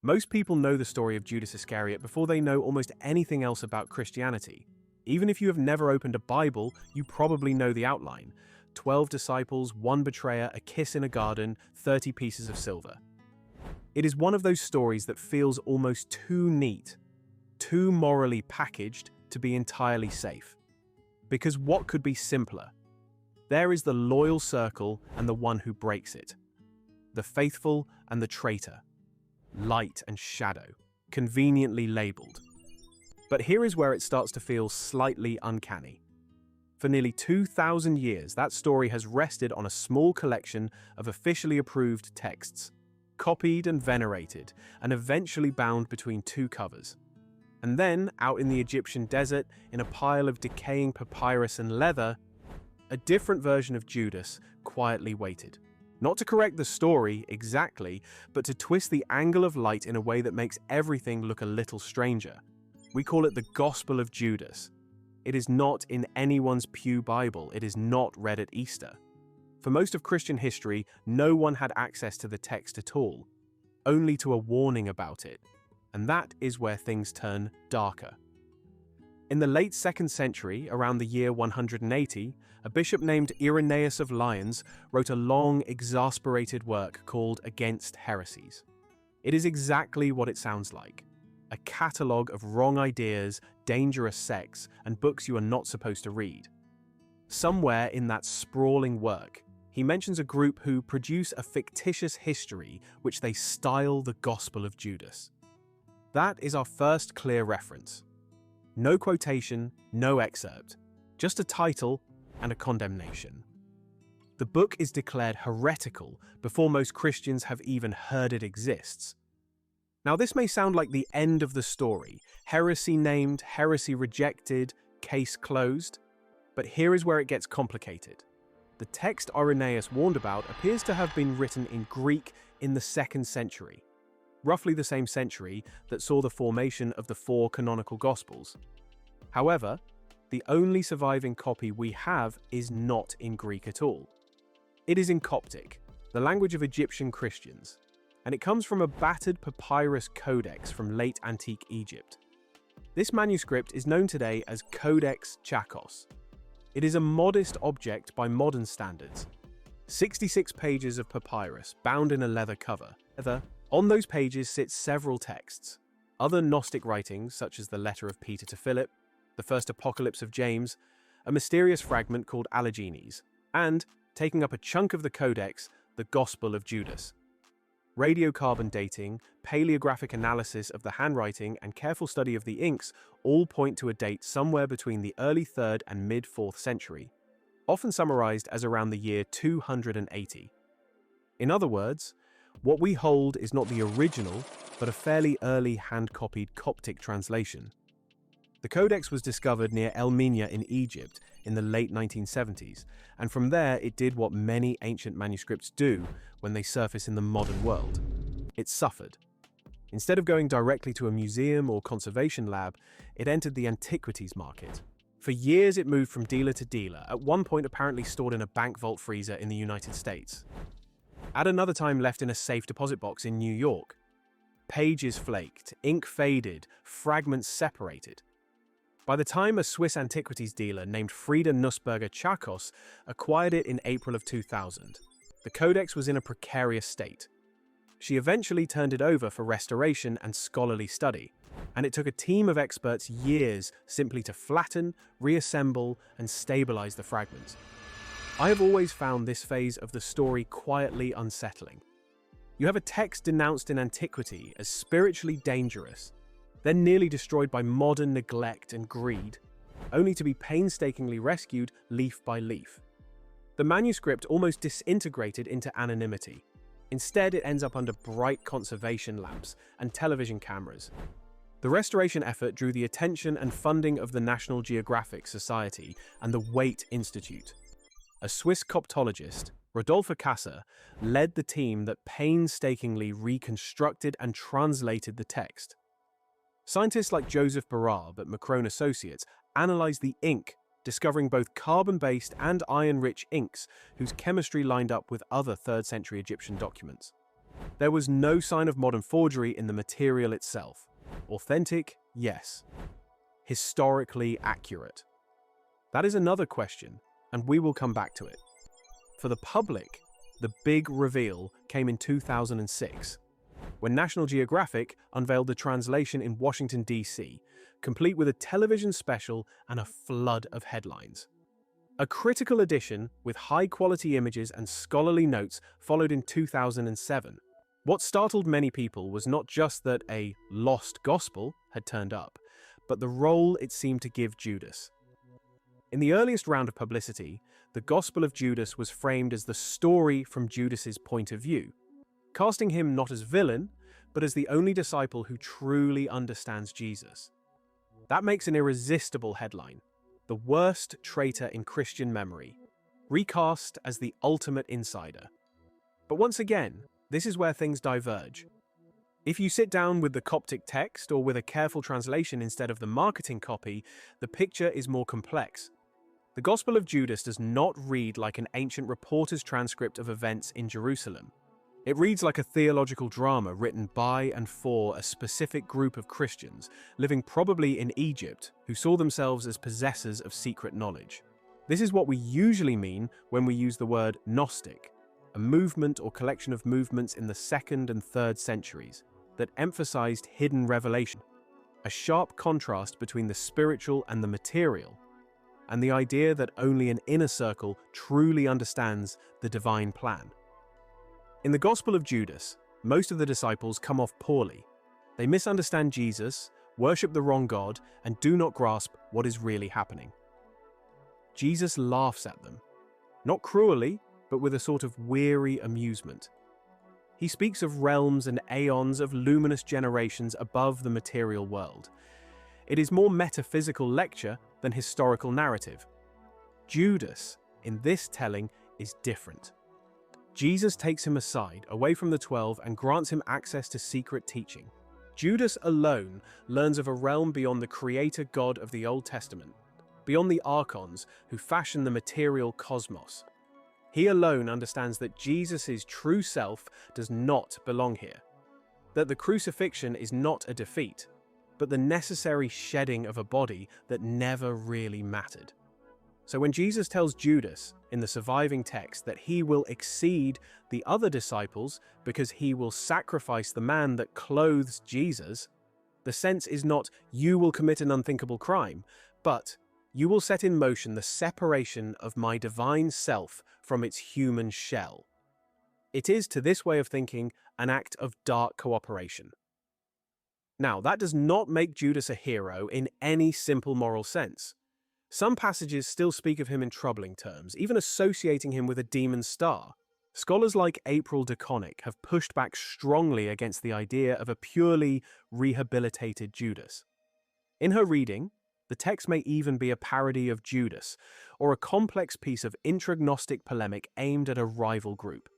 Most people know the story of Judas Iscariot before they know almost anything else about Christianity. Even if you have never opened a Bible, you probably know the outline. 12 disciples, 1 betrayer, a kiss in a garden, 30 pieces of silver. It is one of those stories that feels almost too neat, too morally packaged to be entirely safe. Because what could be simpler? There is the loyal circle and the one who breaks it. The faithful and the traitor. Light and shadow, conveniently labeled. But here is where it starts to feel slightly uncanny. For nearly 2,000 years, that story has rested on a small collection of officially approved texts, copied and venerated, and eventually bound between 2 covers. And then, out in the Egyptian desert, in a pile of decaying papyrus and leather, a different version of Judas quietly waited. Not to correct the story exactly, but to twist the angle of light in a way that makes everything look a little stranger. We call it the Gospel of Judas. It is not in anyone's pew Bible. It is not read at Easter. For most of Christian history, no one had access to the text at all, only to a warning about it. And that is where things turn darker. In the late 2nd century, around the year 180, a bishop named Irenaeus of Lyons wrote a long, exasperated work called Against Heresies. It is exactly what it sounds like. A catalogue of wrong ideas, dangerous sects, and books you are not supposed to read. Somewhere in that sprawling work, he mentions a group who produce a fictitious history which they style the Gospel of Judas. That is our first clear reference. No quotation, no excerpt, just a title and a condemnation. The book is declared heretical before most Christians have even heard it exists. Now, this may sound like the end of the story, heresy named, heresy rejected, case closed, but here is where it gets complicated. The text Irenaeus warned about appears to have been written in Greek in the 2nd century. Roughly the same century that saw the formation of the 4 canonical Gospels. However, the only surviving copy we have is not in Greek at all. It is in Coptic, the language of Egyptian Christians, and it comes from a battered papyrus codex from late antique Egypt. This manuscript is known today as Codex Chakos. It is a modest object by modern standards. 66 pages of papyrus bound in a leather cover. On those pages sit several texts, other Gnostic writings such as the letter of Peter to Philip, the first apocalypse of James, a mysterious fragment called Allegenes, and, taking up a chunk of the codex, the Gospel of Judas. Radiocarbon dating, paleographic analysis of the handwriting, and careful study of the inks all point to a date somewhere between the early 3rd and mid-4th century, often summarized as around the year 280. In other words, what we hold is not the original, but a fairly early hand-copied Coptic translation. The codex was discovered near El Minya in Egypt in the late 1970s, and from there it did what many ancient manuscripts do when they surface in the modern world. It suffered. Instead of going directly to a museum or conservation lab, it entered the antiquities market. For years it moved from dealer to dealer, at one point apparently stored in a bank vault freezer in the United States. At another time left in a safe deposit box in New York. Pages flaked, ink faded, fragments separated. By the time a Swiss antiquities dealer named Frieda Nussberger Chakos acquired it in April of 2000, the codex was in a precarious state. She eventually turned it over for restoration and scholarly study, and it took a team of experts years simply to flatten, reassemble, and stabilize the fragments. I have always found this phase of the story quietly unsettling. You have a text denounced in antiquity as spiritually dangerous, then nearly destroyed by modern neglect and greed, only to be painstakingly rescued leaf by leaf. The manuscript almost disintegrated into anonymity. Instead, it ends up under bright conservation lamps and television cameras. The restoration effort drew the attention and funding of the National Geographic Society and the Waite Institute. A Swiss Coptologist, Rodolphe Kasser, led the team that painstakingly reconstructed and translated the text. Scientists like Joseph Barab at Macron Associates analyzed the ink, discovering both carbon-based and iron-rich inks whose chemistry lined up with other 3rd century Egyptian documents. There was no sign of modern forgery in the material itself. Authentic, yes. Historically accurate. That is another question, and we will come back to it. For the public, the big reveal came in 2006, when National Geographic unveiled the translation in Washington, D.C., complete with a television special and a flood of headlines. A critical edition with high-quality images and scholarly notes followed in 2007. What startled many people was not just that a lost gospel had turned up, but the role it seemed to give Judas. In the earliest round of publicity, the Gospel of Judas was framed as the story from Judas's point of view, casting him not as villain, but as the only disciple who truly understands Jesus. That makes an irresistible headline. The worst traitor in Christian memory, recast as the ultimate insider. But once again, this is where things diverge. If you sit down with the Coptic text or with a careful translation instead of the marketing copy, the picture is more complex. The Gospel of Judas does not read like an ancient reporter's transcript of events in Jerusalem. It reads like a theological drama written by and for a specific group of Christians living probably in Egypt who saw themselves as possessors of secret knowledge. This is what we usually mean when we use the word Gnostic, a movement or collection of movements in the 2nd and 3rd centuries that emphasized hidden revelation, a sharp contrast between the spiritual and the material, and the idea that only an inner circle truly understands the divine plan. In the Gospel of Judas, most of the disciples come off poorly. They misunderstand Jesus, worship the wrong God, and do not grasp what is really happening. Jesus laughs at them, not cruelly, but with a sort of weary amusement. He speaks of realms and aeons of luminous generations above the material world. It is more metaphysical lecture than historical narrative. Judas, in this telling, is different. Jesus takes him aside, away from the 12, and grants him access to secret teaching. Judas alone learns of a realm beyond the creator God of the Old Testament, beyond the archons who fashion the material cosmos. He alone understands that Jesus' true self does not belong here, that the crucifixion is not a defeat, but the necessary shedding of a body that never really mattered. So when Jesus tells Judas in the surviving text that he will exceed the other disciples because he will sacrifice the man that clothes Jesus, the sense is not you will commit an unthinkable crime, but you will set in motion the separation of my divine self from its human shell. It is, to this way of thinking, an act of dark cooperation. Now, that does not make Judas a hero in any simple moral sense. Some passages still speak of him in troubling terms, even associating him with a demon star. Scholars like April DeConnick have pushed back strongly against the idea of a purely rehabilitated Judas. In her reading, the text may even be a parody of Judas, or a complex piece of intragnostic polemic aimed at a rival group.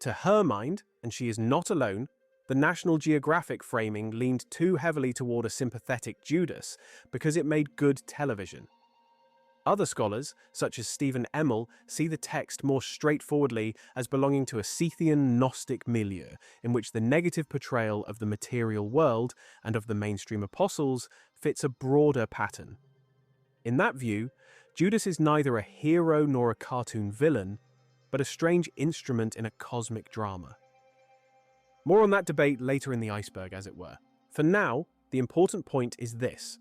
To her mind, and she is not alone, the National Geographic framing leaned too heavily toward a sympathetic Judas because it made good television. Other scholars, such as Stephen Emmel, see the text more straightforwardly as belonging to a Scythian Gnostic milieu, in which the negative portrayal of the material world and of the mainstream apostles fits a broader pattern. In that view, Judas is neither a hero nor a cartoon villain, but a strange instrument in a cosmic drama. More on that debate later in the iceberg, as it were. For now, the important point is this.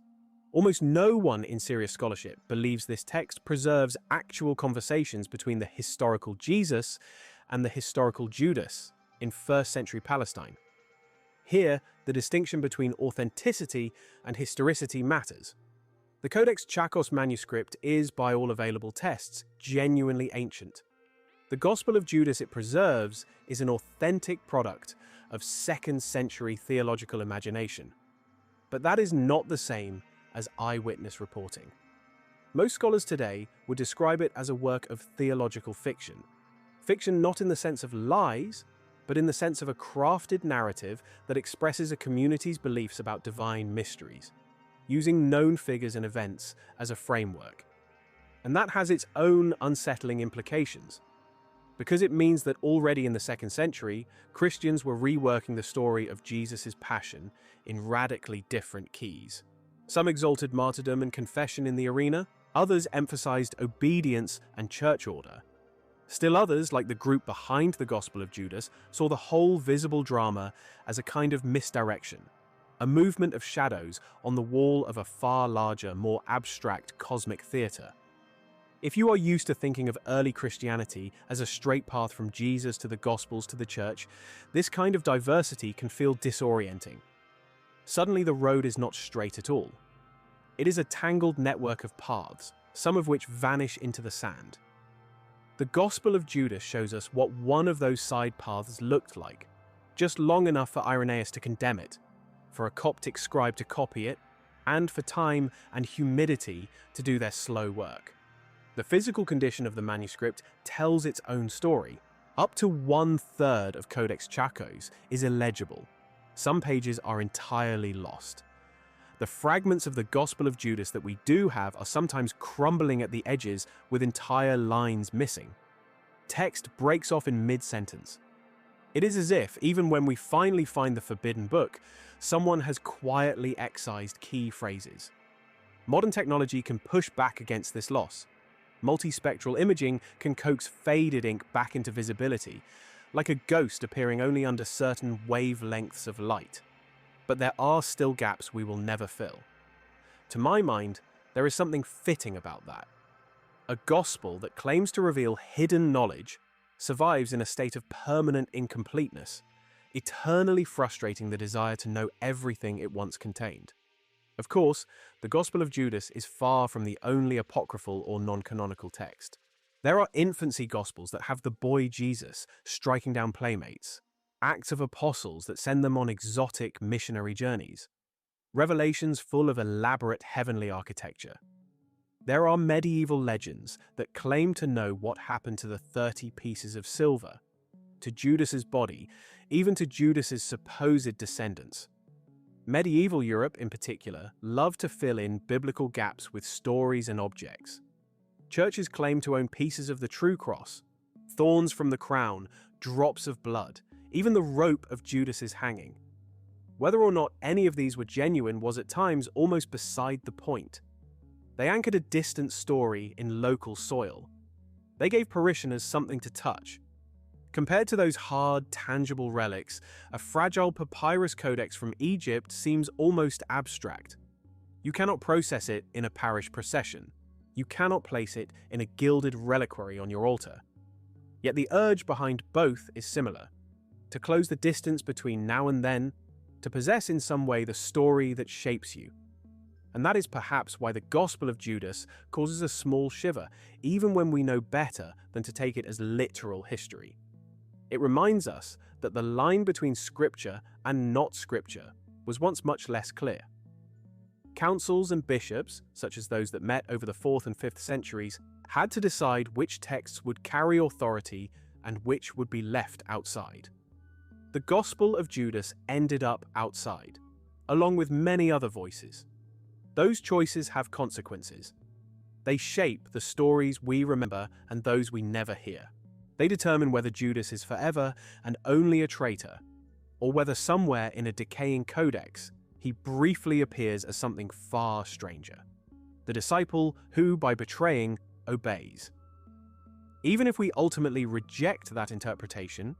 Almost no one in serious scholarship believes this text preserves actual conversations between the historical Jesus and the historical Judas in 1st century Palestine. Here, the distinction between authenticity and historicity matters. The Codex Chakos manuscript is, by all available tests, genuinely ancient. The Gospel of Judas it preserves is an authentic product of 2nd century theological imagination. But that is not the same as eyewitness reporting. Most scholars today would describe it as a work of theological fiction. Fiction not in the sense of lies, but in the sense of a crafted narrative that expresses a community's beliefs about divine mysteries, using known figures and events as a framework. And that has its own unsettling implications. because it means that already in the 2nd century, Christians were reworking the story of Jesus' passion in radically different keys. Some exalted martyrdom and confession in the arena, others emphasized obedience and church order. Still others, like the group behind the Gospel of Judas, saw the whole visible drama as a kind of misdirection, a movement of shadows on the wall of a far larger, more abstract cosmic theater. If you are used to thinking of early Christianity as a straight path from Jesus to the Gospels to the church, this kind of diversity can feel disorienting. Suddenly the road is not straight at all. It is a tangled network of paths, some of which vanish into the sand. The Gospel of Judas shows us what one of those side paths looked like, just long enough for Irenaeus to condemn it, for a Coptic scribe to copy it, and for time and humidity to do their slow work. The physical condition of the manuscript tells its own story. Up to 1/3 of Codex Chacos is illegible. Some pages are entirely lost. The fragments of the Gospel of Judas that we do have are sometimes crumbling at the edges with entire lines missing. Text breaks off in mid-sentence. It is as if, even when we finally find the forbidden book, someone has quietly excised key phrases. Modern technology can push back against this loss. Multispectral imaging can coax faded ink back into visibility, like a ghost appearing only under certain wavelengths of light. But there are still gaps we will never fill. To my mind, there is something fitting about that. A gospel that claims to reveal hidden knowledge survives in a state of permanent incompleteness, eternally frustrating the desire to know everything it once contained. Of course, the Gospel of Judas is far from the only apocryphal or non-canonical text. There are infancy Gospels that have the boy Jesus striking down playmates, Acts of Apostles that send them on exotic missionary journeys, Revelations full of elaborate heavenly architecture. There are medieval legends that claim to know what happened to the 30 pieces of silver, to Judas's body, even to Judas's supposed descendants. Medieval Europe, in particular, loved to fill in biblical gaps with stories and objects. Churches claim to own pieces of the true cross, thorns from the crown, drops of blood, even the rope of Judas's hanging. Whether or not any of these were genuine was at times almost beside the point. They anchored a distant story in local soil. They gave parishioners something to touch. Compared to those hard, tangible relics, a fragile papyrus codex from Egypt seems almost abstract. You cannot process it in a parish procession. You cannot place it in a gilded reliquary on your altar. Yet the urge behind both is similar: to close the distance between now and then, to possess in some way the story that shapes you. And that is perhaps why the Gospel of Judas causes a small shiver, even when we know better than to take it as literal history. It reminds us that the line between Scripture and not Scripture was once much less clear. Councils and bishops, such as those that met over the 4th and 5th centuries, had to decide which texts would carry authority and which would be left outside. The Gospel of Judas ended up outside, along with many other voices. Those choices have consequences. They shape the stories we remember and those we never hear. They determine whether Judas is forever and only a traitor, or whether somewhere in a decaying codex he briefly appears as something far stranger, the disciple who, by betraying, obeys. Even if we ultimately reject that interpretation,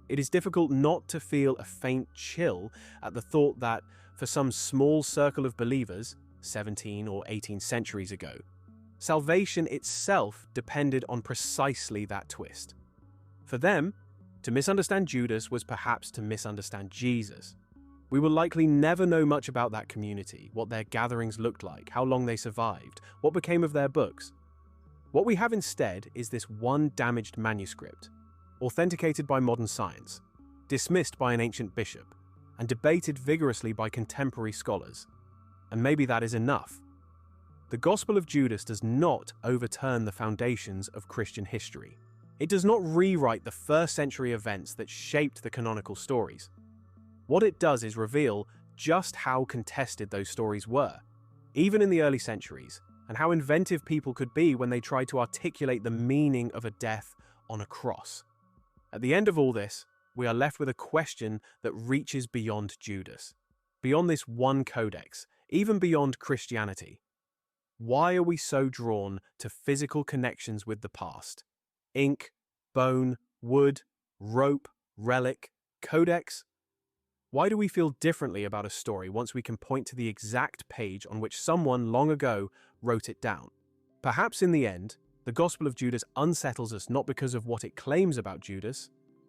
it is difficult not to feel a faint chill at the thought that, for some small circle of believers, 17 or 18 centuries ago, salvation itself depended on precisely that twist. For them, to misunderstand Judas was perhaps to misunderstand Jesus. We will likely never know much about that community, what their gatherings looked like, how long they survived, what became of their books. What we have instead is this one damaged manuscript, authenticated by modern science, dismissed by an ancient bishop, and debated vigorously by contemporary scholars. And maybe that is enough. The Gospel of Judas does not overturn the foundations of Christian history. It does not rewrite the first-century events that shaped the canonical stories. What it does is reveal just how contested those stories were, even in the early centuries, and how inventive people could be when they tried to articulate the meaning of a death on a cross. At the end of all this, we are left with a question that reaches beyond Judas, beyond this one codex, even beyond Christianity. Why are we so drawn to physical connections with the past? Ink, bone, wood, rope, relic, codex? Why do we feel differently about a story once we can point to the exact page on which someone long ago wrote it down? Perhaps in the end, the Gospel of Judas unsettles us not because of what it claims about Judas,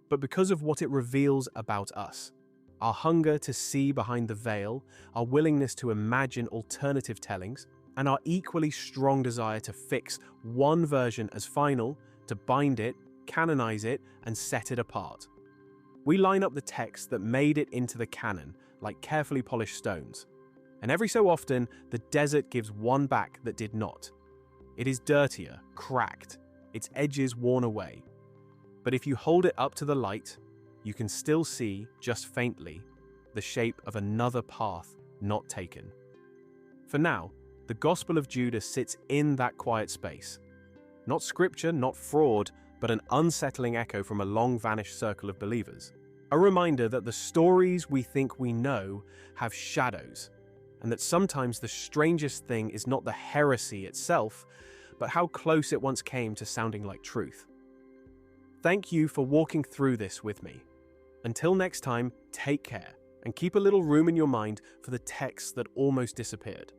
but because of what it reveals about us. Our hunger to see behind the veil, our willingness to imagine alternative tellings, and our equally strong desire to fix one version as final, to bind it, canonize it, and set it apart. We line up the texts that made it into the canon like carefully polished stones, and every so often the desert gives one back that did not. It is dirtier, cracked, its edges worn away. But if you hold it up to the light, you can still see, just faintly, the shape of another path not taken. For now, the Gospel of Judas sits in that quiet space. Not scripture, not fraud, but an unsettling echo from a long-vanished circle of believers. A reminder that the stories we think we know have shadows, and that sometimes the strangest thing is not the heresy itself, but how close it once came to sounding like truth. Thank you for walking through this with me. Until next time, take care, and keep a little room in your mind for the texts that almost disappeared.